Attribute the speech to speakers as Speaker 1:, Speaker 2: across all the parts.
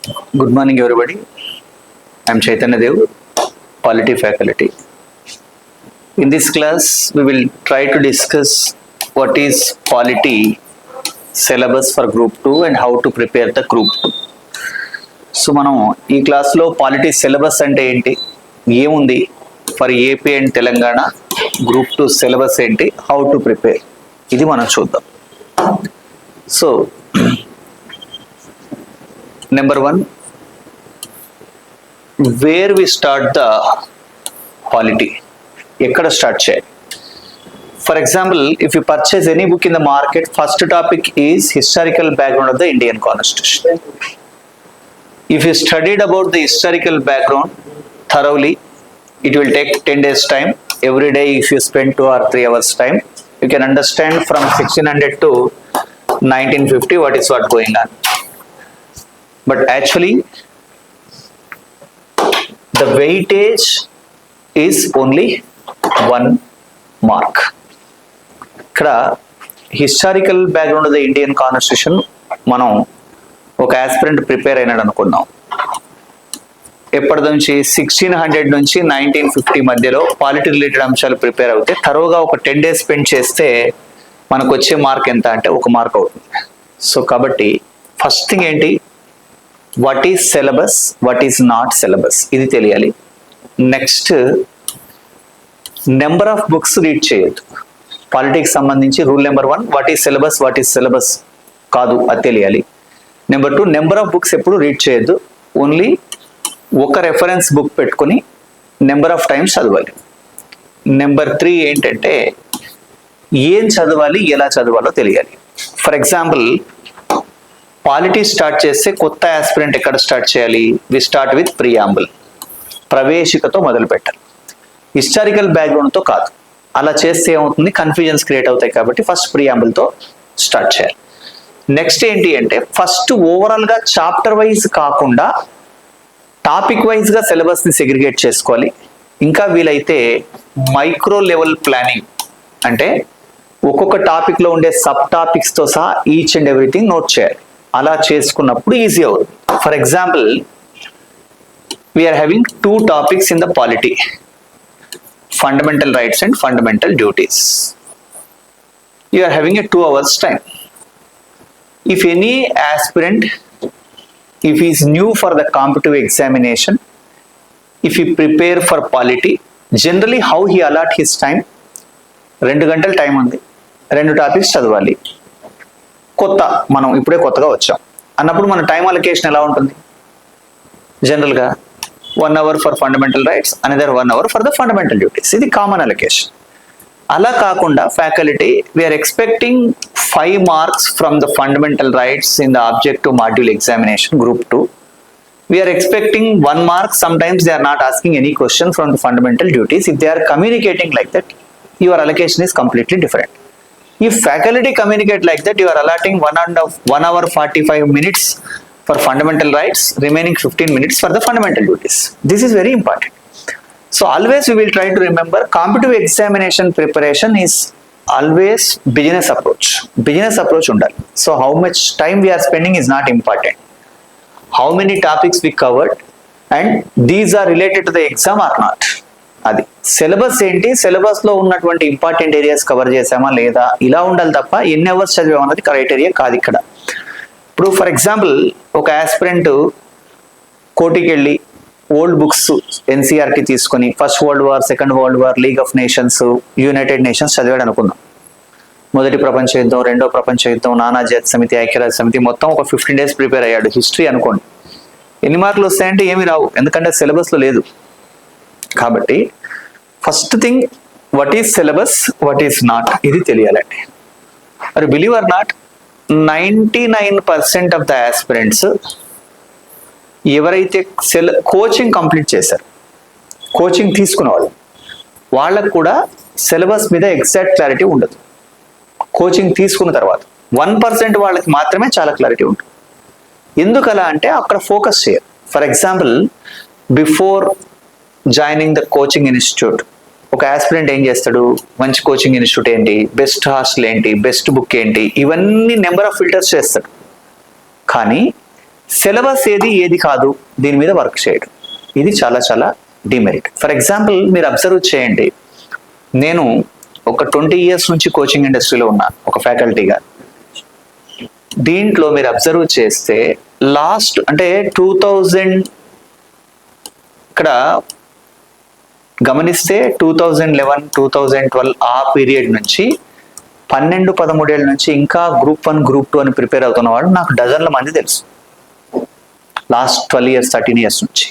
Speaker 1: Good morning, everybody. I am Chaitanya Dev, Polity faculty. In this class, we will try to discuss what is polity syllabus for Group 2 and how to prepare the Group 2. So, మనం ఈ క్లాస్లో polity syllabus అంటే ఏంటి, ఏముంది for AP and Telangana group 2 syllabus ఏంటి, how to prepare, ఇది మనం చూద్దాం. So number 1, where we start the polity, ఎక్కడ స్టార్ట్ చేయాలి. For example, if you purchase any book in the market, first topic is historical background of the Indian constitution. If you studied about the historical background thoroughly, it will take 10 days time. Every day if you spend 2 or 3 hours time, you can understand from 1600 to 1950 what is going on. But actually, the weightage is only 1 mark. ఇక్కడ historical background of the Indian constitution మనం ఒక aspirant prepare అయినాడు అనుకుందాం. ఎప్పటి నుంచి 1600 నుంచి 1950 మధ్యలో polity related అంశాలు ప్రిపేర్ అవుతే తరువుగా ఒక 10 days స్పెండ్ చేస్తే మనకు వచ్చే మార్క్ ఎంత అంటే 1 మార్క్ అవుతుంది. సో కాబట్టి ఫస్ట్ థింగ్ ఏంటి, what is syllabus, what is not syllabus, ఇది తెలియాలి. Next, number of books read చేయొద్దు. పాలిటిక్స్ సంబంధించి rule number 1, what is syllabus, what is syllabus కాదు, అది తెలియాలి. నెంబర్ 2, నెంబర్ ఆఫ్ బుక్స్ ఎప్పుడు రీడ్ చేయొద్దు. ఓన్లీ ఒక రెఫరెన్స్ బుక్ పెట్టుకుని నెంబర్ ఆఫ్ టైమ్స్ చదవాలి. నెంబర్ 3 ఏంటంటే ఏం చదవాలి, ఎలా చదవాలో తెలియాలి. ఫర్ ఎగ్జాంపుల్, పాలిటీ స్టార్ట్ చేస్తే కొత్త ఆస్పిరెంట్ ఎక్కడ స్టార్ట్ చేయాలి, వి స్టార్ట్ విత్ ప్రియాంబుల్, ప్రవేశికతో మొదలు పెట్టాలి, హిస్టారికల్ బ్యాక్గ్రౌండ్తో కాదు. అలా చేస్తే ఏమవుతుంది, కన్ఫ్యూజన్స్ క్రియేట్ అవుతాయి. కాబట్టి ఫస్ట్ ప్రియాంబుల్తో స్టార్ట్ చేయాలి. నెక్స్ట్ ఏంటి అంటే, ఫస్ట్ ఓవరాల్గా చాప్టర్ వైజ్ కాకుండా టాపిక్ వైజ్గా సిలబస్ని సెగ్రిగేట్ చేసుకోవాలి. ఇంకా వీలైతే మైక్రో లెవెల్ ప్లానింగ్, అంటే ఒక్కొక్క టాపిక్లో ఉండే సబ్ టాపిక్స్తో సహా ఈచ్ అండ్ ఎవ్రీథింగ్ నోట్ చేయాలి. అలా చేసుకున్నప్పుడు ఈజీ అవుతుంది. For example, we are having 2 topics in the polity, fundamental rights and fundamental duties. You are having a 2 hours time. If any aspirant, if he is new for the competitive examination, if he prepare for polity, generally how he allot his time, 2 గంటల time ఉంది, 2 topics చదవాలి. మనం ఇప్పుడే కొత్తగా వచ్చాం అన్నప్పుడు మన time allocation ఎలా ఉంటుంది, జనరల్గా 1 hour for fundamental rights, another 1 hour for the fundamental duties. ఇది కామన్ అలొకేషన్. అలా కాకుండా faculty, we are expecting 5 marks from the fundamental rights in the objective module examination group 2. We are expecting 1 mark. Sometimes they are not asking any question from the fundamental duties. If they are communicating like that, your allocation is completely different. If faculty communicate like that, you are allotting 1 hour 45 minutes for fundamental rights, remaining 15 minutes for the fundamental duties. This is very important. So always we will try to remember, competitive examination preparation is always business approach undali. So how much time we are spending is not important, how many topics we covered and these are related to the exam or not. అది syllabus ఏంటి, syllabus లో ఉన్నటువంటి important areas cover చేసామా లేదా, ఇలా ఉండాలి తప్ప ఎన్ని అవర్స్ చదివామన్నది క్రైటీరియా కాదు ఇక్కడ. ఇప్పుడు ఫర్ ఎగ్జాంపుల్, ఒక ఆస్పిరెంట్ కోర్టుకి వెళ్ళి ఓల్డ్ బుక్స్ ఎన్సీఆర్టీ తీసుకొని first world war, second world war, league of nations, United nations చదివాడు అనుకుందాం. మొదటి ప్రపంచ యుద్ధం, రెండో ప్రపంచ యుద్ధం, నానాజాతి సమితి, ఐక్యరాజ్య సమితి, మొత్తం ఒక 15 days ప్రిపేర్ అయ్యాడు. హిస్టరీ అనుకోండి, ఎన్ని మార్కులు వస్తాయంటే ఏమి రావు, ఎందుకంటే సిలబస్లో లేదు. కాబట్టి first thing, what is syllabus, what is not, ఇది తెలియాలండి. మరి believe are not, 99% of the aspirants ఎవరైతే కోచింగ్ కంప్లీట్ చేశారు, కోచింగ్ తీసుకున్న వాళ్ళకు కూడా సిలబస్ మీద ఎగ్జాక్ట్ క్లారిటీ ఉండదు. కోచింగ్ తీసుకున్న తర్వాత 1% వాళ్ళకి మాత్రమే చాలా క్లారిటీ ఉంటుంది. ఎందుకు అలా అంటే అక్కడ ఫోకస్ చేయరు. For example, before joining the coaching institute ఒక ఆస్పిరెంట్ ఏం చేస్తాడు, మంచి కోచింగ్ ఇన్స్టిట్యూట్ ఏంటి, బెస్ట్ హాస్టల్ ఏంటి, బెస్ట్ బుక్ ఏంటి, ఇవన్నీ నెంబర్ ఆఫ్ ఫిల్టర్స్ చేస్తాడు. కానీ సిలబస్ ఏది కాదు దీని మీద వర్క్ చేయడం, ఇది చాలా చాలా డిమెరిట్. ఫర్ ఎగ్జాంపుల్ మీరు అబ్జర్వ్ చేయండి, నేను ఒక 20 years నుంచి కోచింగ్ ఇండస్ట్రీలో ఉన్నా ఒక ఫ్యాకల్టీగా. దీంట్లో మీరు అబ్జర్వ్ చేస్తే లాస్ట్ అంటే 2000 ఇక్కడ గమనిస్తే 2011, 2012 ఆ పీరియడ్ నుంచి 12-13 ఏళ్ళ నుంచి ఇంకా Group 1, Group 2 అని ప్రిపేర్ అవుతున్న వాళ్ళు నాకు డజన్ల మంది తెలుసు. లాస్ట్ 12 years, 13 years నుంచి.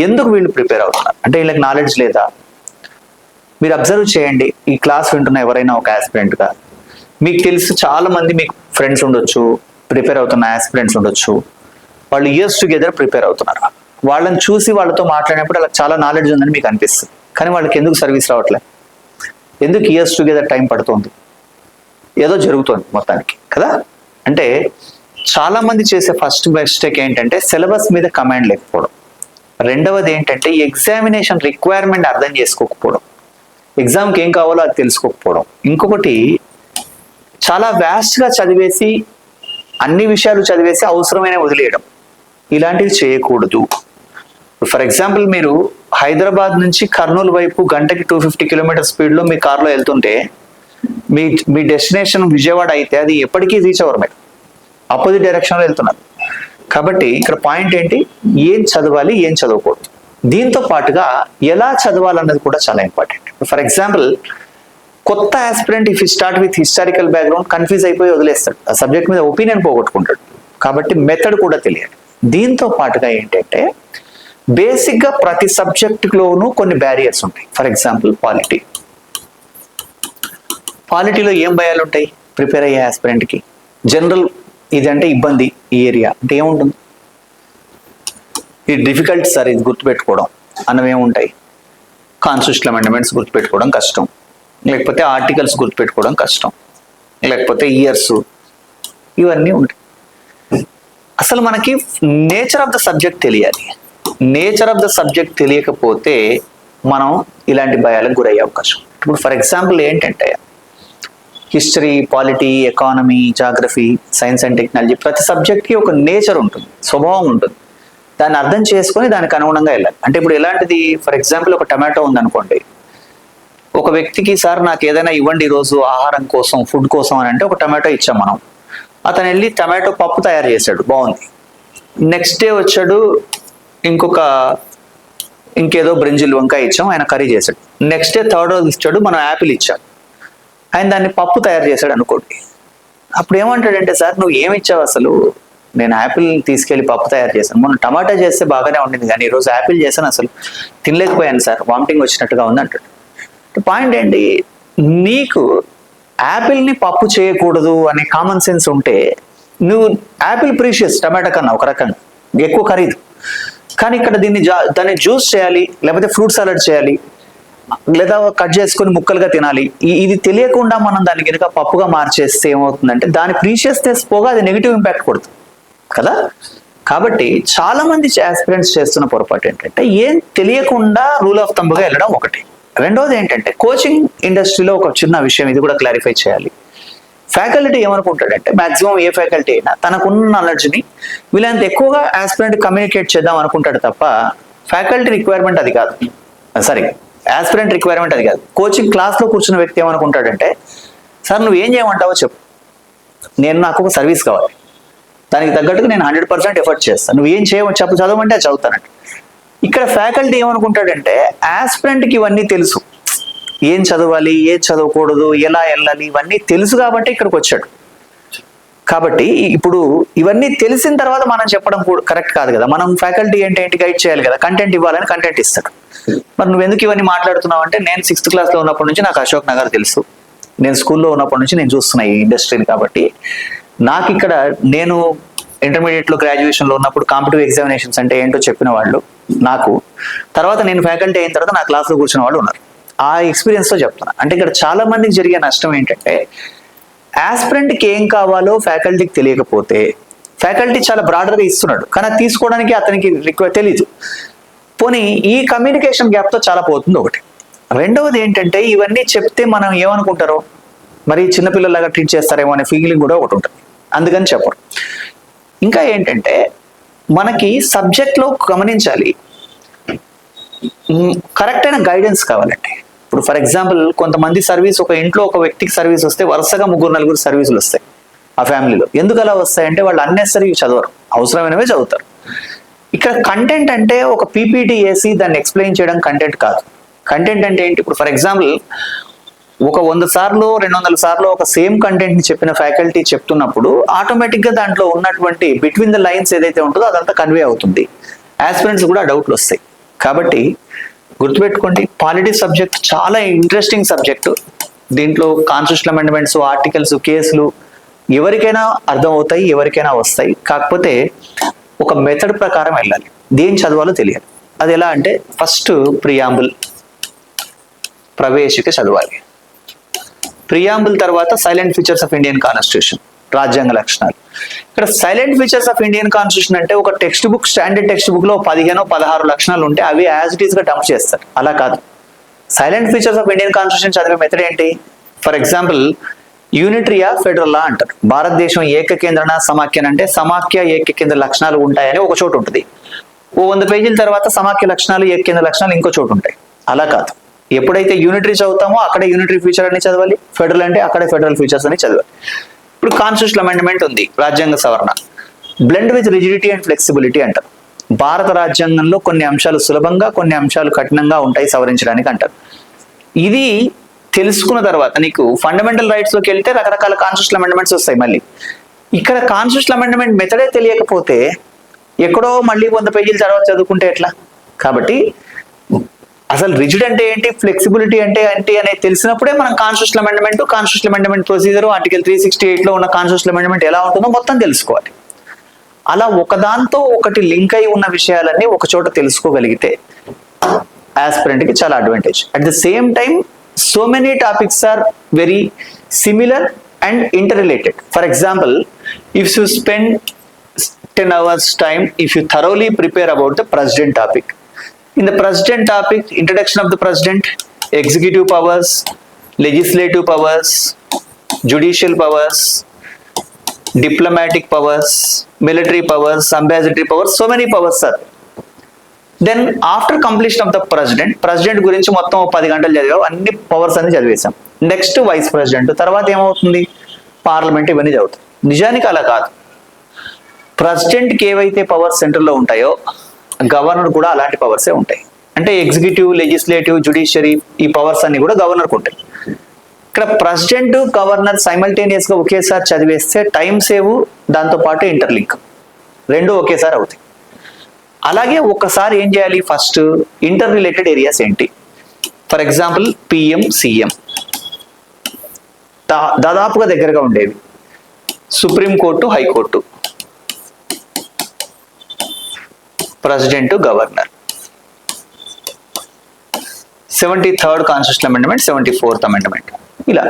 Speaker 1: ఎందుకు వీళ్ళు ప్రిపేర్ అవుతున్నారు అంటే వీళ్ళకి నాలెడ్జ్ లేదా? మీరు అబ్జర్వ్ చేయండి, ఈ క్లాస్ వింటున్న ఎవరైనా ఒక ఆస్పిరెంట్గా మీకు తెలుసు, చాలా మంది మీకు ఫ్రెండ్స్ ఉండొచ్చు, ప్రిపేర్ అవుతున్న ఆస్పిరెంట్స్ ఉండొచ్చు, వాళ్ళు ఇయర్స్ టుగెదర్ ప్రిపేర్ అవుతున్నారు. వాళ్ళని చూసి వాళ్ళతో మాట్లాడినప్పుడు వాళ్ళకి చాలా నాలెడ్జ్ ఉందని మీకు అనిపిస్తుంది, కానీ వాళ్ళకి ఎందుకు సర్వీస్ రావట్లేదు? ఎందుకు ఇయర్స్ టుగెదర్ టైం పడుతుంది? ఏదో జరుగుతుంది మొత్తానికి కదా. అంటే చాలా మంది చేసే ఫస్ట్ మిస్టేక్ ఏంటంటే సిలబస్ మీద కమాండ్ లేకపోవడం. రెండవది ఏంటంటే ఎగ్జామినేషన్ రిక్వైర్మెంట్ అర్థం చేసుకోకపోవడం, ఎగ్జామ్కి ఏం కావాలో అది తెలుసుకోకపోవడం. ఇంకొకటి చాలా వ్యాస్ట్గా చదివేసి అన్ని విషయాలు చదివేసి అవసరమైన వదిలేయడం, ఇలాంటివి చేయకూడదు. ఫర్ ఎగ్జాంపుల్ మీరు హైదరాబాద్ నుంచి కర్నూలు వైపు గంటకి 250 km స్పీడ్లో మీ కార్లో వెళ్తుంటే మీ డెస్టినేషన్ విజయవాడ అయితే అది ఎప్పటికీ రీచ్ అవ్వరు, మీరు ఆపోజిట్ డైరెక్షన్లో వెళ్తున్నారు. కాబట్టి ఇక్కడ పాయింట్ ఏంటి, ఏం చదవాలి ఏం చదవకూడదు, దీంతో పాటుగా ఎలా చదవాలన్నది కూడా చాలా ఇంపార్టెంట్. ఫర్ ఎగ్జాంపుల్ కొత్త aspirant if start with historical background confuse అయిపోయి వదిలేస్తాడు, ఆ సబ్జెక్ట్ మీద ఒపీనియన్ పోగొట్టుకుంటాడు. కాబట్టి మెథడ్ కూడా తెలియాలి. దీంతో పాటుగా ఏంటంటే బేసిక్గా ప్రతి సబ్జెక్టులోనూ కొన్ని బ్యారియర్స్ ఉంటాయి. ఫర్ ఎగ్జాంపుల్ పాలిటీలో ఏం భయాలు ఉంటాయి ప్రిపేర్ అయ్యే ఆస్పిరెంట్కి? జనరల్ ఇదంటే ఇబ్బంది, ఈ ఏరియా అంటే ఏముంటుంది, ఇది డిఫికల్ట్ సార్ ఇది గుర్తుపెట్టుకోవడం అన్నవేముంటాయి. కాన్స్టిట్యూషనల్ అమెండ్మెంట్స్ గుర్తుపెట్టుకోవడం కష్టం, లేకపోతే ఆర్టికల్స్ గుర్తుపెట్టుకోవడం కష్టం, లేకపోతే ఇయర్స్, ఇవన్నీ ఉంటాయి. అసలు మనకి నేచర్ ఆఫ్ ద సబ్జెక్ట్ తెలియాలి. నేచర్ ఆఫ్ ద సబ్జెక్ట్ తెలియకపోతే మనం ఇలాంటి భయాలకు గురయ్యే అవకాశం. ఇప్పుడు ఫర్ ఎగ్జాంపుల్ ఏంటంటే history, polity, economy, geography, science and technology ప్రతి సబ్జెక్ట్కి ఒక నేచర్ ఉంటుంది, స్వభావం ఉంటుంది. దాన్ని అర్థం చేసుకొని దానికి అనుగుణంగా వెళ్ళాలి. అంటే ఇప్పుడు ఎలాంటిది, ఫర్ ఎగ్జాంపుల్ ఒక టమాటో ఉందనుకోండి, ఒక వ్యక్తికి సార్ నాకు ఏదైనా ఇవ్వండి ఈరోజు ఆహారం కోసం, ఫుడ్ కోసం అని అంటే ఒక టమాటో ఇచ్చాం మనం. అతను వెళ్ళి టమాటో పప్పు తయారు చేశాడు, బాగుంది. నెక్స్ట్ డే వచ్చాడు ఇంకేదో బ్రింజిల్ వంకాయ ఇచ్చాం, ఆయన కర్రీ చేశాడు. నెక్స్ట్ డే థర్డ్ రోజు ఇచ్చాడు, మనం యాపిల్ ఇచ్చాం, ఆయన దాన్ని పప్పు తయారు చేశాడు అనుకోండి. అప్పుడు ఏమంటాడంటే సార్ నువ్వు ఏమి ఇచ్చావు అసలు, నేను యాపిల్ తీసుకెళ్లి పప్పు తయారు చేశాను, మొన్న టమాటా చేస్తే బాగానే ఉండింది కానీ ఈరోజు యాపిల్ చేశాను అసలు తినలేకపోయాను సార్, వామిటింగ్ వచ్చినట్టుగా ఉంది అంటాడు. పాయింట్ ఏంటి, నీకు యాపిల్ని పప్పు చేయకూడదు అనే కామన్ సెన్స్ ఉంటే నువ్వు యాపిల్ ప్రీషియస్ టమాటా కన్నా ఒక రకంగా ఎక్కువ ఖరీదు, కానీ ఇక్కడ దాన్ని జ్యూస్ చేయాలి, లేకపోతే ఫ్రూట్ సలాడ్ చేయాలి, లేదా కట్ చేసుకొని ముక్కలుగా తినాలి. ఇది తెలియకుండా మనం దాన్ని కనుక పప్పుగా మార్చేస్తే ఏమవుతుందంటే దాని ప్రీషియస్నెస్ పోగా అది నెగిటివ్ ఇంపాక్ట్ కొడుతుంది కదా. కాబట్టి చాలా మంది ఆస్పిరెంట్స్ చేస్తున్న పొరపాటు ఏంటంటే ఏం తెలియకుండా రూల్ ఆఫ్ థంబ్గా వెళ్ళడం ఒకటి. రెండవది ఏంటంటే కోచింగ్ ఇండస్ట్రీలో ఒక చిన్న విషయం, ఇది కూడా క్లారిఫై చేయాలి. ఫ్యాకల్టీ ఏమనుకుంటాడంటే మాక్సిమం ఏ ఫ్యాకల్టీ అయినా తనకున్న నాలెడ్జ్ని వీళ్ళంత ఎక్కువగా ఆస్పిరెంట్ కమ్యూనికేట్ చేద్దాం అనుకుంటాడు తప్ప ఫ్యాకల్టీ రిక్వైర్మెంట్ అది కాదు, సారీ ఆస్పిరెంట్ రిక్వైర్మెంట్ అది కాదు. కోచింగ్ క్లాస్లో కూర్చున్న వ్యక్తి ఏమనుకుంటాడంటే సార్ నువ్వు ఏం చేయమంటావో చెప్పు, నాకు ఒక సర్వీస్ కావాలి, దానికి తగ్గట్టుగా నేను 100% ఎఫర్ట్ చేస్తాను, నువ్వు ఏం చేయమని చెప్పు, చదవమంటే అది చదువుతానంట. ఇక్కడ ఫ్యాకల్టీ ఏమనుకుంటాడంటే ఆస్పిరెంట్కి ఇవన్నీ తెలుసు, ఏం చదవాలి ఏం చదవకూడదు ఎలా వెళ్ళాలి ఇవన్నీ తెలుసు కాబట్టి ఇక్కడికి వచ్చాడు. కాబట్టి ఇప్పుడు ఇవన్నీ తెలిసిన తర్వాత మనం చెప్పడం కూడా కరెక్ట్ కాదు కదా. మనం ఫ్యాకల్టీ ఏంటి గైడ్ చేయాలి కదా, కంటెంట్ ఇవ్వాలని కంటెంట్ ఇస్తాడు. మరి నువ్వు ఎందుకు ఇవన్నీ మాట్లాడుతున్నావు అంటే నేను 6th క్లాస్లో ఉన్నప్పటి నుంచి నాకు అశోక్ నగర్ తెలుసు, నేను స్కూల్లో ఉన్నప్పటి నుంచి నేను చూస్తున్నా ఈ ఇండస్ట్రీని. కాబట్టి నాకు ఇక్కడ నేను ఇంటర్మీడియట్లో గ్రాడ్యుయేషన్లో ఉన్నప్పుడు కాంపిటిటివ్ ఎగ్జామినేషన్స్ అంటే ఏంటో చెప్పిన వాళ్ళు నాకు, తర్వాత నేను ఫ్యాకల్టీ అయిన తర్వాత నా క్లాస్లో కూర్చున్న వాళ్ళు ఉన్నారు. ఆ ఎక్స్పీరియన్స్తో చెప్తున్నా. అంటే ఇక్కడ చాలా మందికి జరిగే నష్టం ఏంటంటే ఆస్పిరెంట్కి ఏం కావాలో ఫ్యాకల్టీకి తెలియకపోతే ఫ్యాకల్టీ చాలా బ్రాడర్గా ఇస్తున్నాడు, కానీ అది తీసుకోవడానికి అతనికి తెలీదు. పోనీ ఈ కమ్యూనికేషన్ గ్యాప్తో చాలా పోతుంది ఒకటి. రెండవది ఏంటంటే ఇవన్నీ చెప్తే మనం ఏమనుకుంటారో మరి చిన్నపిల్లలాగా ట్రీట్ చేస్తారేమో అనే ఫీలింగ్ కూడా ఒకటి ఉంటుంది, అందుకని చెప్పరు. ఇంకా ఏంటంటే మనకి సబ్జెక్ట్లో గమనించాలి, కరెక్ట్ అయిన గైడెన్స్ కావాలండి. ఇప్పుడు ఫర్ ఎగ్జాంపుల్ కొంతమంది సర్వీస్, ఒక ఇంట్లో ఒక వ్యక్తికి సర్వీస్ వస్తే వరుసగా 3-4 సర్వీసులు వస్తాయి ఆ ఫ్యామిలీలో. ఎందుకు అలా వస్తాయంటే వాళ్ళు అన్నెసరీ చదవరు, అవసరమైనవే చదువుతారు. ఇక్కడ కంటెంట్ అంటే ఒక పీపీటీ వేసి దాన్ని ఎక్స్ప్లెయిన్ చేయడం కంటెంట్ కాదు. కంటెంట్ అంటే ఏంటి? ఇప్పుడు ఫర్ ఎగ్జాంపుల్ ఒక 100 సార్లు 200 సార్లు ఒక సేమ్ కంటెంట్ ని చెప్పిన ఫ్యాకల్టీ చెప్తున్నప్పుడు ఆటోమేటిక్ గా దాంట్లో ఉన్నటువంటి బిట్వీన్ ద లైన్స్ ఏదైతే ఉంటుందో అదంతా కన్వే అవుతుంది. ఆస్పిరెంట్స్ కూడా డౌట్లు వస్తాయి. కాబట్టి గుర్తుపెట్టుకోండి, పాలిటీ సబ్జెక్ట్ చాలా ఇంట్రెస్టింగ్ సబ్జెక్టు. దీంట్లో కాన్స్టిట్యూషనల్ అమెండ్మెంట్స్, ఆర్టికల్స్, కేసులు ఎవరికైనా అర్థం అవుతాయి, ఎవరికైనా వస్తాయి. కాకపోతే ఒక మెథడ్ ప్రకారం వెళ్ళాలి, దేని చదవాలో తెలియాలి. అది ఎలా అంటే ఫస్ట్ ప్రియాంబుల్, ప్రవేశిక చదవాలి. ప్రియాంబుల్ తర్వాత silent features of Indian constitution, రాజ్యాంగ లక్షణాలు. ఇక్కడ silent features of Indian constitution అంటే ఒక text book, standard text book లో 15-16 లక్షణాలు ఉంటే అవి యాజ్ ఇట్ ఈస్ గా డంప్ చేస్తారు. అలా కాదు. Silent features of Indian constitution చదివే మెథడ్ ఏంటి? ఫర్ ఎగ్జాంపుల్ యూనిటరీయా ఫెడరలా అంటారు. భారతదేశం ఏకకేంద్రనా సమాఖ్యన అంటే సమాఖ్య ఏకకేంద్ర లక్షణాలు ఉంటాయని ఒక చోటు ఉంటుంది. ఓ 100 పేజీల తర్వాత సమాఖ్య లక్షణాలు, ఏకకేంద్ర లక్షణాలు ఇంకో చోటు ఉంటాయి. అలా కాదు. ఎప్పుడైతే యూనిటరీ చదువుతామో అక్కడే యూనిటరీ ఫీచర్ అని చదవాలి, ఫెడరల్ అంటే అక్కడే ఫెడరల్ ఫీచర్స్ అని చదవాలి. ఇప్పుడు కాన్స్టిట్యూషనల్ అమెండ్మెంట్ ఉంది, రాజ్యాంగ సవరణ. Blend with rigidity and flexibility అంటారు. భారత రాజ్యాంగంలో కొన్ని అంశాలు సులభంగా, కొన్ని అంశాలు కఠినంగా ఉంటాయి సవరించడానికి అంటారు. ఇది తెలుసుకున్న తర్వాత నీకు ఫండమెంటల్ రైట్స్ లోకి వెళ్తే రకరకాల కాన్స్టిట్యూషనల్ అమెండ్మెంట్స్ వస్తాయి. మళ్ళీ ఇక్కడ కాన్స్టిట్యూషనల్ అమెండ్మెంట్ మెథడే తెలియకపోతే ఎక్కడో మళ్ళీ 100 పేజీల తర్వాత చదువుకుంటే ఎట్లా? కాబట్టి అసలు రిజిడ్ అంటే ఏంటి, ఫ్లెక్సిబిలిటీ అంటే ఏంటి అనేది తెలిసినప్పుడే మనం కాన్స్టిట్యూషనల్ అమెండ్మెంట్ ప్రొసీజర్, ఆర్టికల్ 368 లో ఉన్న కాన్స్టిట్యూషనల్ అమెండ్మెంట్ ఎలా ఉంటుందో మొత్తం తెలుసుకోవాలి. అలా ఒకదాంతో ఒకటి లింక్ అయి ఉన్న విషయాలన్నీ ఒక చోట తెలుసుకోగలిగితే ఆస్పిరెంట్ కి చాలా advantage. At the same time so many topics are very similar and interrelated. For example, if you spend 10 hours time, if you thoroughly prepare about the president topic, in the president topic, introduction of the president, executive powers, legislative powers, judicial powers, diplomatic powers, military powers, ambassador powers, so many powers are. Then after completion of the president గురించి మొత్తం 10 గంటలు చదివాం, అన్ని powers అన్ని చదివేశాం. Next vice president, తర్వాత ఏమవుతుంది? Parliament, ఇవన్నీ చదువుతాం. నిజానికి అలా కాదు. ప్రెసిడెంట్కి ఏవైతే పవర్స్ సెంటర్లో ఉంటాయో గవర్నర్ కూడా అలాంటి పవర్సే ఉంటాయి. అంటే ఎగ్జిక్యూటివ్, లెజిస్లేటివ్, జ్యుడిషియరీ, ఈ పవర్స్ అన్ని కూడా గవర్నర్కి ఉంటాయి. ఇక్కడ ప్రెసిడెంట్, గవర్నర్ సైమల్టేనియస్ గా ఒకేసారి చదివేస్తే టైం సేవ్, దాంతోపాటు ఇంటర్లింక్ రెండు ఒకేసారి అవుతాయి. అలాగే ఒకసారి ఏం చేయాలి? ఫస్ట్ ఇంటర్ రిలేటెడ్ ఏరియాస్ ఏంటి? ఫర్ ఎగ్జాంపుల్ పిఎం, సిఎం దాదాపుగా దగ్గరగా ఉండేవి. Supreme court, high court, president, governor, 73rd constitutional amendment, 74th amendment, ఇలా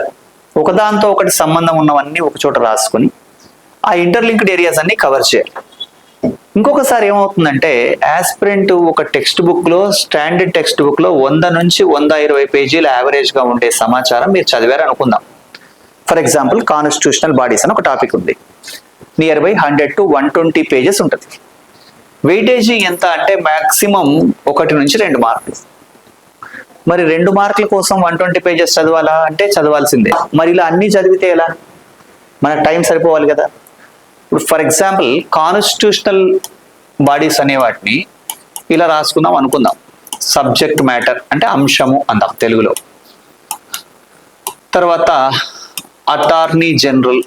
Speaker 1: ఒకదాంతో ఒకటి సంబంధం ఉన్నవన్నీ ఒక చోట రాసుకొని ఆ ఇంటర్లింక్డ్ ఏరియాస్ అన్ని కవర్ చేయాలి. ఇంకొకసారి ఏమవుతుందంటే ఆస్పిరెంట్ ఒక టెక్స్ట్ బుక్ లో, స్టాండర్డ్ టెక్స్ట్ బుక్ లో 100 నుంచి 120 పేజీలు యావరేజ్ గా ఉండే సమాచారం మీరు చదివారు అనుకుందాం. ఫర్ ఎగ్జాంపుల్ కాన్స్టిట్యూషనల్ బాడీస్ అని ఒక టాపిక్ ఉంది, నియర్ బై 100 to 120 పేజెస్ ఉంటుంది. వెయిటేజీ ఎంత అంటే మాక్సిమం 1 నుంచి 2 మార్కులు. మరి 2 మార్కుల కోసం 120 పేజెస్ చదవాలా అంటే చదవాల్సిందే. మరి ఇలా అన్ని చదివితే ఎలా? మన టైం సరిపోవాలి కదా. ఇప్పుడు ఫర్ ఎగ్జాంపుల్ కాన్స్టిట్యూషనల్ బాడీస్ అనే వాటిని ఇలా రాసుకుందాం అనుకుందాం. సబ్జెక్ట్ మ్యాటర్ అంటే అంశము అందాం తెలుగులో. తర్వాత అటార్నీ జనరల్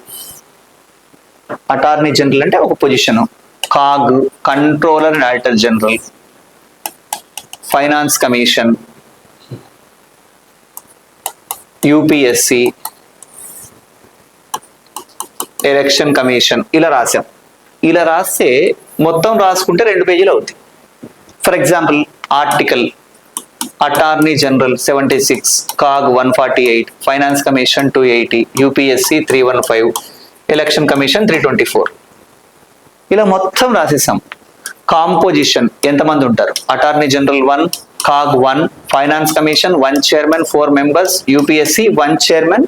Speaker 1: అంటే ఒక position. CAG, controller and auditor general, finance commission, UPSC, election commission, ఇలా రాసాం. ఇలా రాస్తే మొత్తం రాసుకుంటే 2 పేజీలు అవుతాయి. For example article attorney general 76, CAG 148, finance commission 280, UPSC 315, election commission 324, ఇలా మొత్తం రాసేసాం. కాంపోజిషన్ ఎంతమంది ఉంటారు? Attorney general 1, CAG 1, finance commission 1 chairman 4 members, UPSC 1 chairman,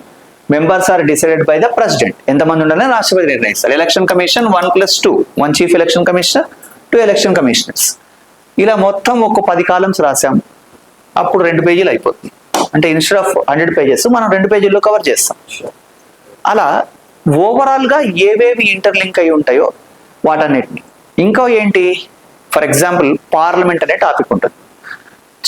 Speaker 1: members are decided by the president. ఎంతమంది ఉండాలని రాష్ట్రపతి నిర్ణయిస్తారు. Election commission 1+2, 1 chief election commissioner, to election commissioners. ఇలా మొత్తం ఒక 10 కాలమ్స్ రాసాం, అప్పుడు 2 పేజీలు అయిపోతుంది. అంటే ఇన్స్టెడ్ ఆఫ్ 100 పేజెస్ మనం 2 పేజీల్లో కవర్ చేస్తాం. అలా ఓవరాల్గా ఏవేవి ఇంటర్లింక్ అయి ఉంటాయో వాటన్నిటిని. ఇంకా ఏంటి, ఫర్ ఎగ్జాంపుల్ పార్లమెంట్ అనే టాపిక్ ఉంటుంది.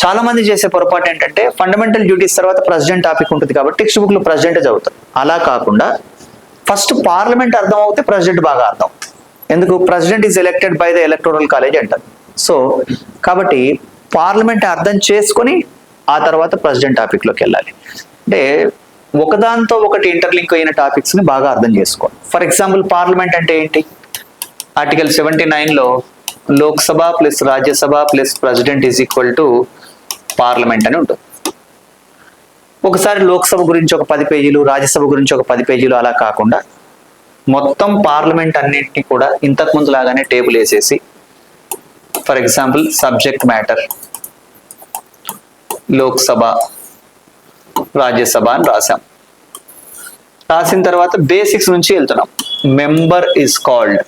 Speaker 1: చాలా మంది చేసే పొరపాటు ఏంటంటే ఫండమెంటల్ డ్యూటీస్ తర్వాత ప్రెసిడెంట్ టాపిక్ ఉంటుంది కాబట్టి టెక్స్ట్ బుక్ లో ప్రెసిడెంట్ చదువుతారు. అలా కాకుండా ఫస్ట్ పార్లమెంట్ అర్థం అవుతే ప్రెసిడెంట్ బాగా అర్థం అవుతుంది. ఎందుకు, president is elected by the electoral college అంటారు. సో కాబట్టి పార్లమెంట్ అర్థం చేసుకొని ఆ తర్వాత ప్రెసిడెంట్ టాపిక్ లోకి వెళ్ళాలి. అంటే ఒకదాంతో ఒకటి ఇంటర్లింక్ అయిన టాపిక్స్ ని బాగా అర్థం చేసుకోవాలి. ఫర్ ఎగ్జాంపుల్ పార్లమెంట్ అంటే ఏంటి, ఆర్టికల్ 79లో Lok Sabha plus Rajya Sabha plus president is equal to parliament అని ఉంటుంది. ఒకసారి లోక్సభ గురించి ఒక 10 పేజీలు, రాజ్యసభ గురించి ఒక 10 పేజీలు, అలా కాకుండా మొత్తం పార్లమెంట్ అన్నింటినీ కూడా ఇంతకు ముందు లాగానే టేబుల్ వేసేసి, for example subject matter Lok Sabha Rajya Sabha అని రాసాం. రాసిన తర్వాత బేసిక్స్ నుంచి వెళ్తున్నాం. మెంబర్ ఇస్ కాల్డ్,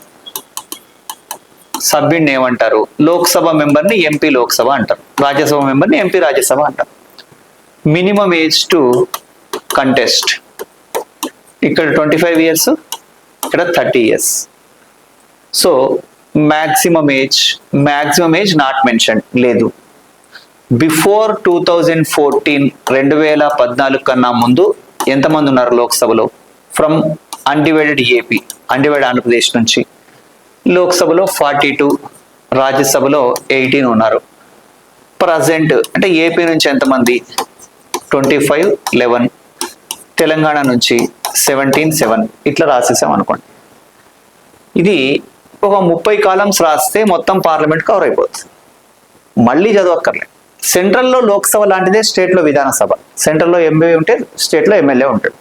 Speaker 1: సభ్యుడిని ఏమంటారు, లోక్సభ మెంబర్ని ఎంపీ లోక్సభ అంటారు, రాజ్యసభ మెంబర్ని ఎంపీ రాజ్యసభ అంటారు. మినిమం ఏజ్ టు కంటెస్ట్, ఇక్కడ 25 years, ఇక్కడ 30 years. So maximum age not mention లేదు. బిఫోర్ 2014 2014 కన్నా ముందు ఎంతమంది ఉన్నారు లోక్సభలో, from undivided AP, undivided Andhra Pradesh నుంచి లోక్సభలో 42, రాజ్యసభలో 18 ఉన్నారు. ప్రజెంట్ అంటే ఏపీ నుంచి ఎంతమంది, 25, 11, తెలంగాణ నుంచి 17, 7, ఇట్లా రాసేసాం అనుకోండి. ఇది ఒక 30 కాలమ్స్ రాస్తే మొత్తం పార్లమెంట్ కవర్ అయిపోతుంది. మళ్ళీ చదవక్కర్లేదు. సెంట్రల్లో లోక్సభ లాంటిదే స్టేట్లో విధానసభ. సెంట్రల్లో ఎంపీ ఉంటే స్టేట్లో ఎమ్మెల్యే ఉంటాడు.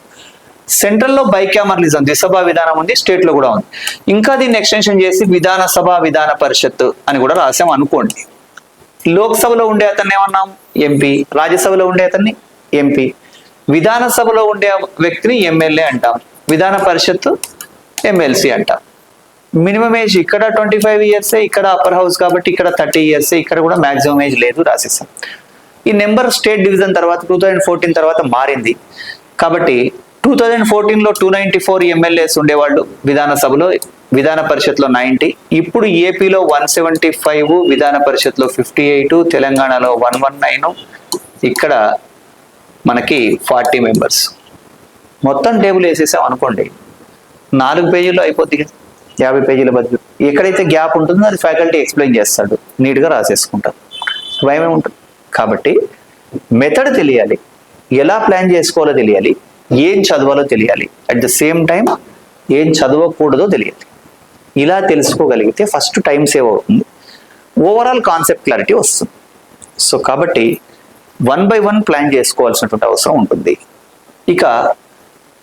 Speaker 1: సెంట్రల్లో బైకామర్లిజం, ద్విసభ విధానం ఉంది, స్టేట్ లో కూడా ఉంది. ఇంకా దీన్ని ఎక్స్టెన్షన్ చేసి విధానసభ విధాన పరిషత్ అని కూడా రాసాం అనుకోండి. లోక్సభలో ఉండే అతన్ని ఏమన్నాం, ఎంపీ. రాజ్యసభలో ఉండే అతన్ని ఎంపీ. విధానసభలో ఉండే వ్యక్తిని ఎమ్మెల్యే అంటాం. విధాన పరిషత్ ఎమ్మెల్సీ అంటాం. మినిమం ఏజ్ ఇక్కడ 25 years, ఇక్కడ అప్పర్ హౌస్ కాబట్టి ఇక్కడ 30 years, ఇక్కడ కూడా మాక్సిమం ఏజ్ లేదు, రాసేసాం. ఈ నెంబర్ స్టేట్ డివిజన్ తర్వాత 2014 తర్వాత మారింది కాబట్టి 2014లో 294 ఎమ్మెల్యేస్ ఉండేవాళ్ళు విధానసభలో, విధాన పరిషత్లో 90. ఇప్పుడు ఏపీలో 175, విధాన పరిషత్లో 58, తెలంగాణలో 119, ఇక్కడ మనకి 40 మెంబర్స్. మొత్తం టేబుల్ వేసేసాం అనుకోండి, 4 పేజీల్లో అయిపోద్ది కదా, 50 పేజీల బదులు. ఎక్కడైతే గ్యాప్ ఉంటుందో అది ఫ్యాకల్టీ ఎక్స్ప్లెయిన్ చేస్తాడు, నీట్గా రాసేసుకుంటారు, భయమే ఉంటుంది. కాబట్టి మెథడ్ తెలియాలి, ఎలా ప్లాన్ చేసుకోవాలో తెలియాలి, ఏం చదవాలో తెలియాలి, అట్ ద సేమ్ టైం ఏం చదవకూడదో తెలియాలి. ఇలా తెలుసుకోగలిగితే ఫస్ట్ టైం సేవ్ అవుతుంది, ఓవరాల్ కాన్సెప్ట్ క్లారిటీ వస్తుంది. సో కాబట్టి 1 by 1 ప్లాన్ చేసుకోవాల్సినటువంటి అవసరం ఉంటుంది. ఇక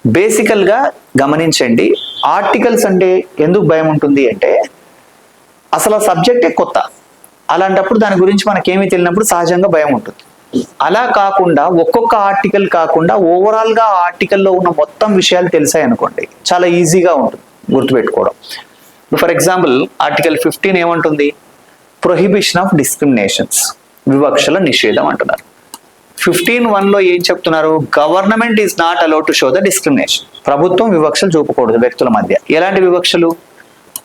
Speaker 1: బేసికల్గా గమనించండి, ఆర్టికల్స్ అంటే ఎందుకు భయం ఉంటుంది అంటే అసలు ఆ సబ్జెక్టే కొత్త. అలాంటప్పుడు దాని గురించి మనకేమీ తెలియనప్పుడు సహజంగా భయం ఉంటుంది. అలా కాకుండా ఒక్కొక్క ఆర్టికల్ కాకుండా ఓవరాల్ గా ఆర్టికల్లో ఉన్న మొత్తం విషయాలు తెలిసాయి అనుకోండి, చాలా ఈజీగా ఉంటుంది గుర్తుపెట్టుకోవడం. ఫర్ ఎగ్జాంపుల్ ఆర్టికల్ 15 ఏమంటుంది, ప్రొహిబిషన్ ఆఫ్ డిస్క్రిమినేషన్స్, వివక్షల నిషేధం అంటున్నారు. 15(1)లో ఏం చెప్తున్నారు, government is not allowed to show the discrimination, ప్రభుత్వం వివక్షలు చూపకూడదు వ్యక్తుల మధ్య. ఎలాంటి వివక్షలు,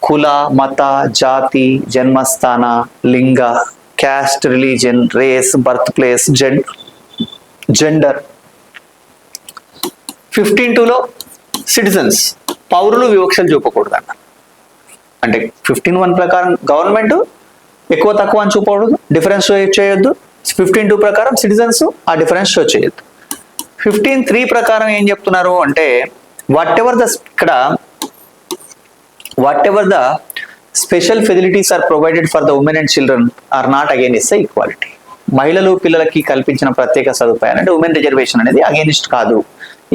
Speaker 1: కుల, మత, జాతి, జన్మస్థాన, లింగ, caste, religion, race, birth place, gender. 15(2)లో సిటిజన్స్, పౌరులు వివక్షలు చూపకూడదు అన్న. అంటే 15(1) ప్రకారం గవర్నమెంట్ ఎక్కువ తక్కువ అని చూపకూడదు, డిఫరెన్స్ చేయొద్దు. 15(2) ప్రకారం సిటిజన్స్ ఆ డిఫరెన్స్ షో చేయొద్దు. 15(3) ప్రకారం ఏం చెప్తున్నారు అంటే whatever the special facilities are provided for the women and children are not against the equality. మహిళలు పిల్లలకి కల్పించిన ప్రత్యేక సదుపాయాలు అంటే ఉమెన్ రిజర్వేషన్ అనేది అగైనిస్ట్ కాదు,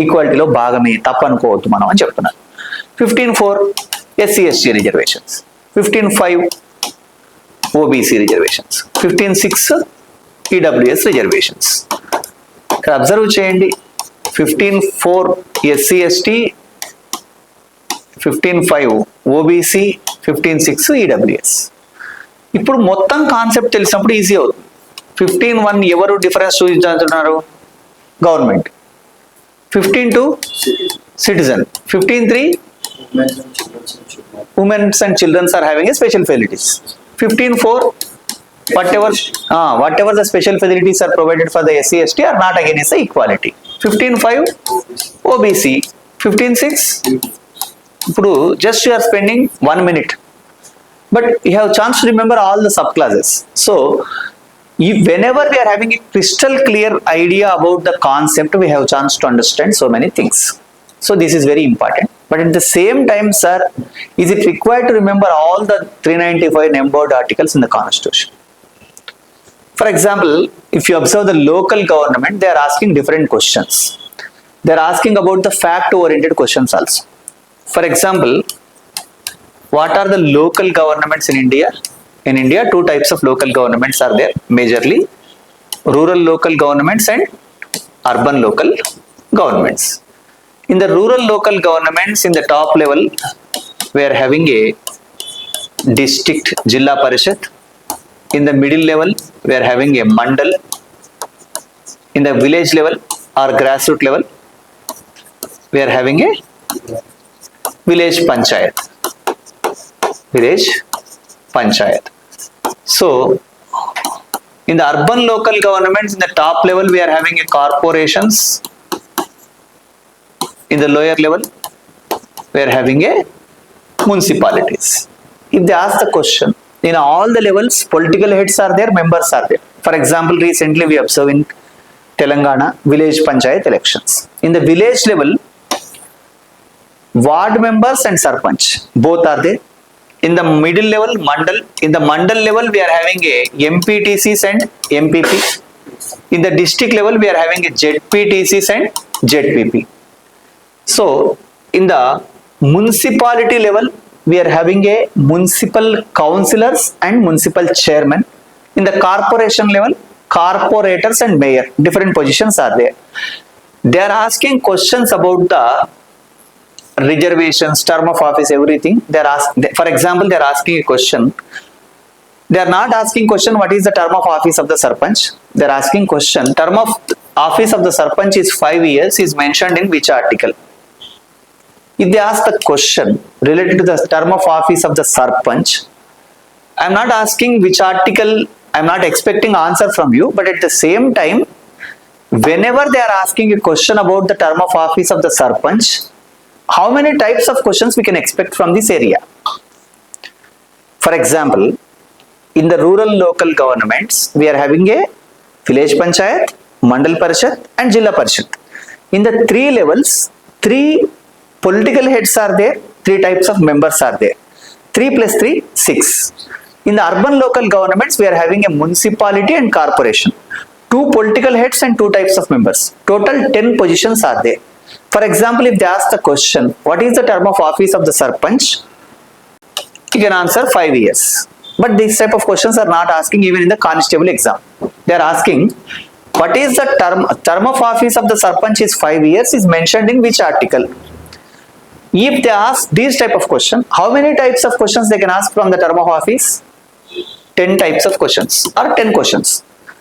Speaker 1: ఈక్వాలిటీలో భాగమే, తప్పనుకోవద్దు మనం అని చెప్తున్నారు. 15(4) SC/ST reservations, 15(5) OBC reservations, 15(6) EWS reservations. ఇక్కడ అబ్జర్వ్ చేయండి, 15(4) SC/ST, 15(5) OBC, 15(6) EWS. ఇప్పుడు మొత్తం కాన్సెప్ట్ తెలిసినప్పుడు ఈజీ అవుతుంది. 15:1 ఎవరు డిఫరెన్స్ చూపించారు? Government. 15:2 citizen. 15:3 womens and childrens are having a special facilities. 15:4 whatever the special facilities are provided for the SC ST are not against the equality. 15:5 OBC. 15:6 ఇప్పుడు just you are spending 1 minute, but you have chance to remember all the subclasses. So whenever we are having a crystal clear idea about the concept, we have chance to understand so many things. So this is very important. But at the same time, sir, is it required to remember all the 395 numbered articles in the Constitution? For example, if you observe the local government, they are asking different questions. They are asking about the fact-oriented questions also. For example, what are the local governments in India? In India, two types of local governments are there, majorly rural local governments and urban local governments. In the rural local governments, in the top level, we are having a district Jilla Parishad. In the middle level, we are having a mandal. In the village level or grassroots level, we are having a village panchayat. Village panchayat. So, in the urban local governments, in the top level, we are having a corporations. In the lower level, we are having a municipalities. If they ask the question, in all the levels, political heads are there, members are there. For example, recently we observe in Telangana village panchayat elections. In the village level, ward members and sarpanch both are there. In the middle level, mandal. In the mandal level, we are having a MPTCs and MPP. In the district level, we are having a ZPTCs and ZPP. So, in the municipality level, we are having a municipal councillors and municipal chairman. In the corporation level, corporators and mayor, different positions are there. They are asking questions about the reservations, term of office, everything. For example, they are asking a question. They are not asking question what is the term of office of the sarpanch. They are asking question term of office of the sarpanch is 5 years, is mentioned in which article? If they ask the question related to the term of office of the sarpanch, I am not asking which article, I am not expecting answer from you, but at the same time, whenever they are asking a question about the term of office of the sarpanch, how many types of questions we can expect from this area? For example, in the rural local governments, we are having a village panchayat, mandal parishad and jilla parishad. In the 3 levels, 3 political heads are there, 3 types of members are there. 3 plus 3, 6. In the urban local governments, we are having a municipality and corporation. 2 political heads and 2 types of members. Total 10 positions are there. For example, if they ask the question, what is the term of office of the sarpanch? You can answer 5 years. But these type of questions are not asking even in the constable exam. They are asking, what is the term of office of the sarpanch is 5 years, is mentioned in which article? If they ask these type of question, how many types of questions they can ask from the term of office? 10 types of questions or 10 questions.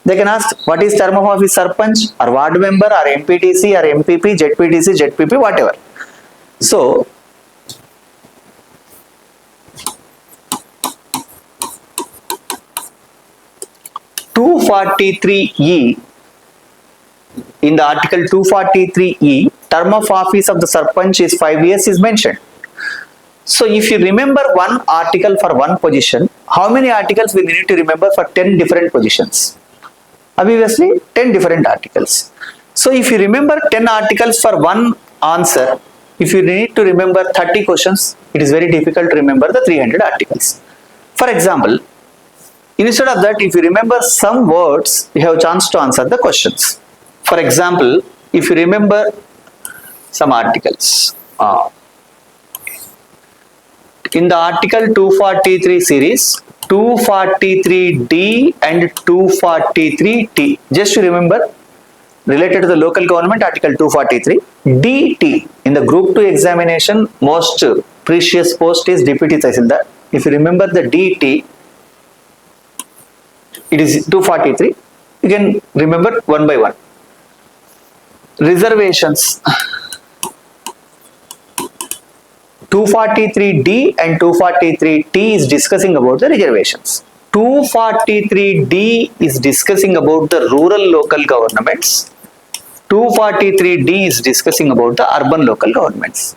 Speaker 1: They can ask what is term of office sarpanch or ward member or MPTC or MPP, ZPTC, ZPP, whatever. So, (243E) in the article 243E, term of office of the sarpanch is 5 years is mentioned. So if you remember one article for one position, how many articles will you need to remember for 10 different positions? Obviously 10 different articles. So if you remember 10 articles for one answer, if you need to remember 30 questions, it is very difficult to remember the 300 articles. For example, instead of that, if you remember some words, you have a chance to answer the questions. For example, if you remember some articles, in the article 243 series, 243D and 243T, just to remember, related to the local government, article 243, DT, in the group 2 examination, most precious post is deputy tahsildar. If you remember the DT, It is 243. You can remember one by one. Reservations. 243D and 243T is discussing about the reservations. 243D is discussing about the rural local governments. 243D is discussing about the urban local governments.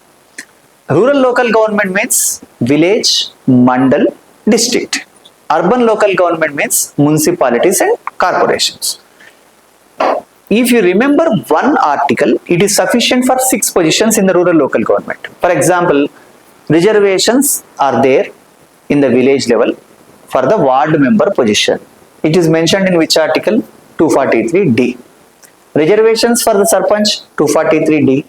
Speaker 1: Rural local government means village, mandal, district. Urban local government means municipalities and corporations. If you remember one article, it is sufficient for 6 positions in the rural local government. For example, reservations are there in the village level for the ward member position. It is mentioned in which article? 243D. Reservations for the Sarpanch, 243D.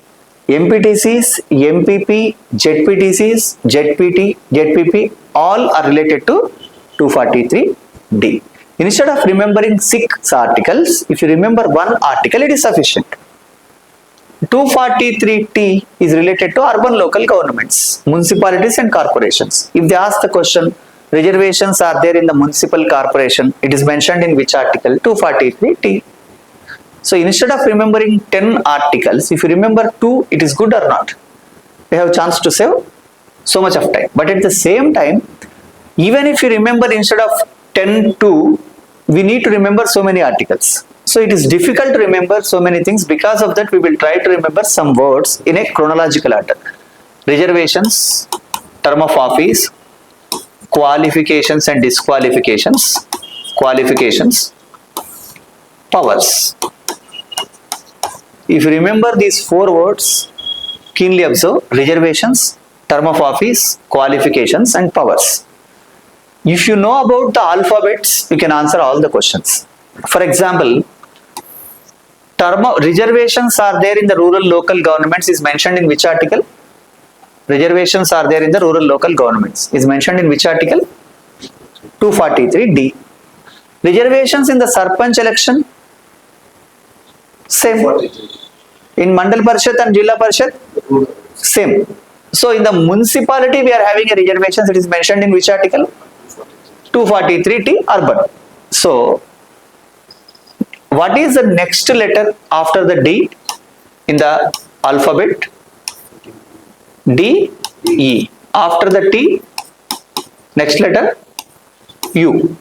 Speaker 1: MPTCs, MPP, ZPTCs, ZPP, all are related to 243D. Instead of remembering 6 articles, if you remember one article, it is sufficient. 243T is related to urban local governments, municipalities and corporations. If they ask the question, reservations are there in the municipal corporation, it is mentioned in which article? 243T. So instead of remembering 10 articles, if you remember 2, it is good or not? We have a chance to save so much of time. But at the same time, even if you remember instead of 10-2, we need to remember so many articles. So it is difficult to remember so many things. Because of that, we will try to remember some words in a chronological order. Reservations, term of office, qualifications and disqualifications, qualifications, powers. If you remember these 4 words, keenly observe: reservations, term of office, qualifications and powers. If you know about the alphabets, you can answer all the questions. For example, reservations are there in the rural local governments is mentioned in which article? Reservations are there in the rural local governments is mentioned in which article? 243D. Reservations in the Sarpanch election? Same. In Mandal Parishad and Jilla Parishad? Same. So in the municipality we are having a reservations, it is mentioned in which article? 243T urban. So what is the next letter after the D in the alphabet? D, E. After the T, next letter U.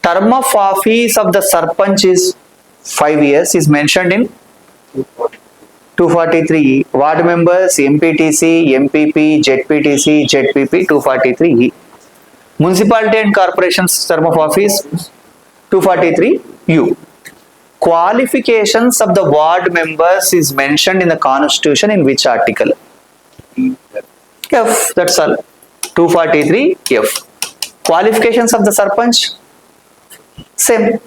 Speaker 1: Term of office of the Sarpanch is 5 years is mentioned in 243E. Ward members, MPTC, MPP, ZPTC, ZPP, 243E. Municipality and corporations term of office 243U. Qualifications of the ward members is mentioned in the constitution in which article? F. That's all. 243F. Qualifications of the Sarpanch? Same.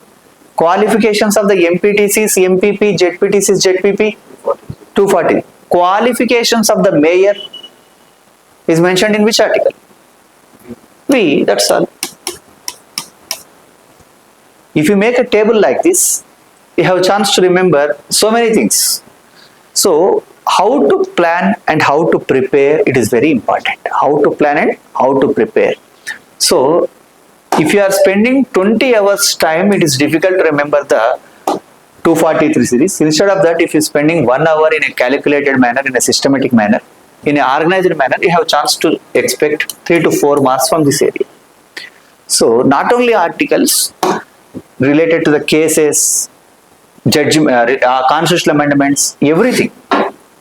Speaker 1: Qualifications of the MPTCs, MPP, ZPTCs, ZPP? 240. Qualifications of the mayor is mentioned in which article? V. That's all. If you make a table like this, you have a chance to remember so many things. So how to plan and how to prepare, it is very important. How to plan and how to prepare. So if you are spending 20 hours time, it is difficult to remember the 243 series. Instead of that, if you are spending 1 hour in a calculated manner, in a systematic manner, in an organized manner, you have a chance to expect 3 to 4 marks from this area. So not only articles related to the cases, constitutional amendments, everything.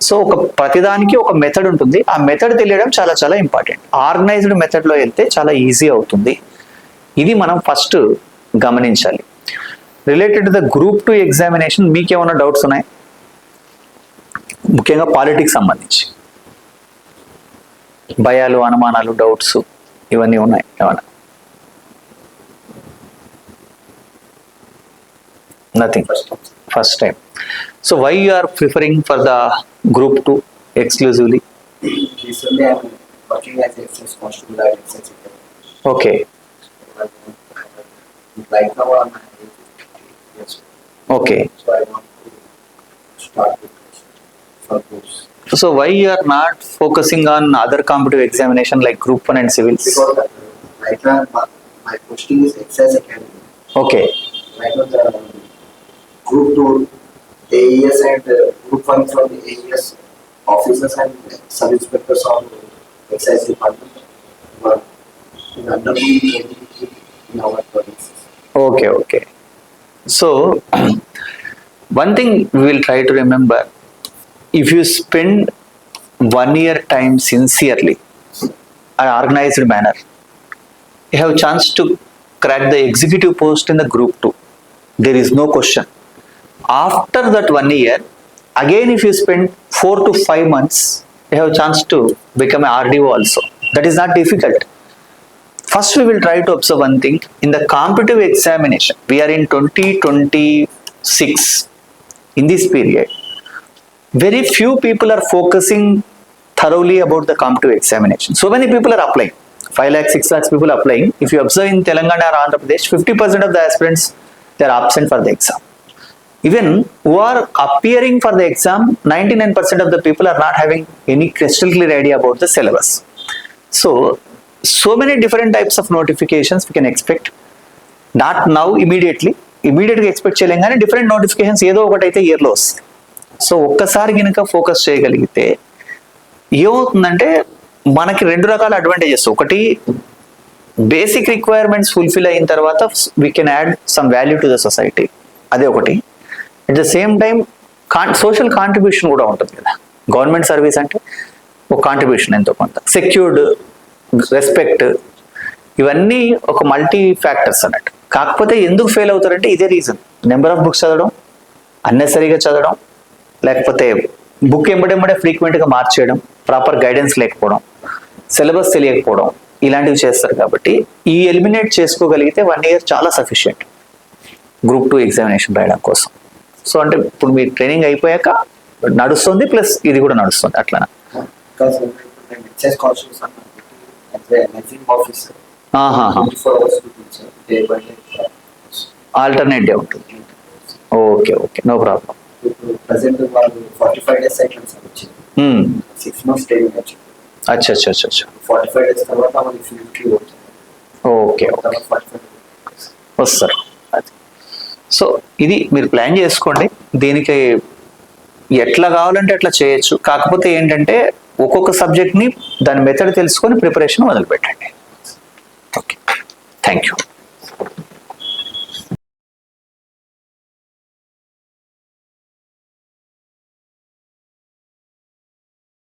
Speaker 1: So ఒక ప్రతిదానికి ఒక method ఉంటుంది. ఆ method తెలియడం చాలా చాలా important. Organised మెథడ్లో వెళ్తే చాలా ఈజీ అవుతుంది. ఇది మనం ఫస్ట్ గమనించాలి. Related to the group 2 examination మీకు ఏమైనా డౌట్స్ ఉన్నాయి? ముఖ్యంగా పాలిటిక్స్ సంబంధించి భయాలు, అనుమానాలు, డౌట్స్ ఇవన్నీ ఉన్నాయి ఏమన్నా? Nothing. First time. So why you are preferring for the group 2 exclusively?
Speaker 2: Recently I am working as a excess constable at excess.
Speaker 1: Okay.
Speaker 2: Right now I am yes.
Speaker 1: Okay.
Speaker 2: So I want to start with for groups.
Speaker 1: So why you are not focusing on other competitive examination like group 1 and civils?
Speaker 2: Because right now my posting is Excise Academy.
Speaker 1: Okay
Speaker 2: Right now the Group 2 AES and Group 1 from the AES officers and sub inspectors of Excise Department were undergoing training in our provinces.
Speaker 1: Okay okay so one thing we will try to remember, if you spend 1 year time sincerely an organized manner, you have chance to crack the executive post in the group 2. There is no question. After that 1 year, again if you spend 4 to 5 months, you have chance to become a RDO also. That is not difficult. First we will try to observe one thing. In the competitive examination, we are in 2026. In this period, very few people are focusing thoroughly about the competitive examination. So many people are applying. 5 lakh, 6 lakhs people are applying. If you observe in Telangana or Andhra Pradesh, 50% of the aspirants, they are absent for the exam. Even who are appearing for the exam, 99% of the people are not having any crystal clear idea about the syllabus. So many different types of notifications we can expect. Not now immediately expect చేయలేం కానీ different notifications ఏదో ఒకటి అయితే ఇయర్లో వస్తాయి. So ఒక్కసారి కనుక focus చేయగలిగితే ఏమవుతుందంటే మనకి 2 రకాల అడ్వాంటేజెస్. ఒకటి, బేసిక్ రిక్వైర్మెంట్స్ ఫుల్ఫిల్ అయిన తర్వాత we can add some value to the society, అదే ఒకటి. At the same time social contribution కూడా ఉంటుంది కదా. గవర్నమెంట్ సర్వీస్ అంటే ఒక కాంట్రిబ్యూషన్ ఎంతో కొంత, సెక్యూర్డ్, రెస్పెక్ట్, ఇవన్నీ ఒక మల్టీ ఫ్యాక్టర్స్ అన్నట్టు. కాకపోతే ఎందుకు ఫెయిల్ అవుతారంటే ఇదే రీజన్. నెంబర్ ఆఫ్ బుక్స్ చదవడం, అన్నెసరీగా చదవడం, లేకపోతే బుక్ ఎంబడెంబడే ఫ్రీక్వెంట్గా మార్చేయడం, ప్రాపర్ గైడెన్స్ లేకపోవడం, సిలబస్ తెలియకపోవడం, ఇలాంటివి చేస్తారు. కాబట్టి ఈ ఎలిమినేట్ చేసుకోగలిగితే 1 year చాలా సఫిషియంట్ గ్రూప్ 2 ఎగ్జామినేషన్ రాయడం కోసం. సో అంటే ఇప్పుడు మీ ట్రైనింగ్ అయిపోయాక నడుస్తుంది, ప్లస్ ఇది కూడా నడుస్తుంది అట్లా.
Speaker 2: Because when Excise Constables are as a managing officer, 24 hours duty, sir, day by day.
Speaker 1: Alternate day ఉంటుంది. Okay no problem.
Speaker 2: Present వాళ్ళు 45 days సైకిల్ సార్ వచ్చింది. 6 months ట్రైనింగ్ వచ్చింది.
Speaker 1: అచ్చా
Speaker 2: 45 days తర్వాత మన ఫీల్డ్ కి పోతుంది.
Speaker 1: ఓకే వస్తారు. సో ఇది మీరు ప్లాన్ చేసుకోండి. దీనికి ఎట్లా కావాలంటే అట్లా చేయొచ్చు. కాకపోతే ఏంటంటే ఒక్కొక్క సబ్జెక్ట్ని దాని మెథడ్ తెలుసుకొని ప్రిపరేషన్ మొదలు పెట్టండి. Okay, thank you.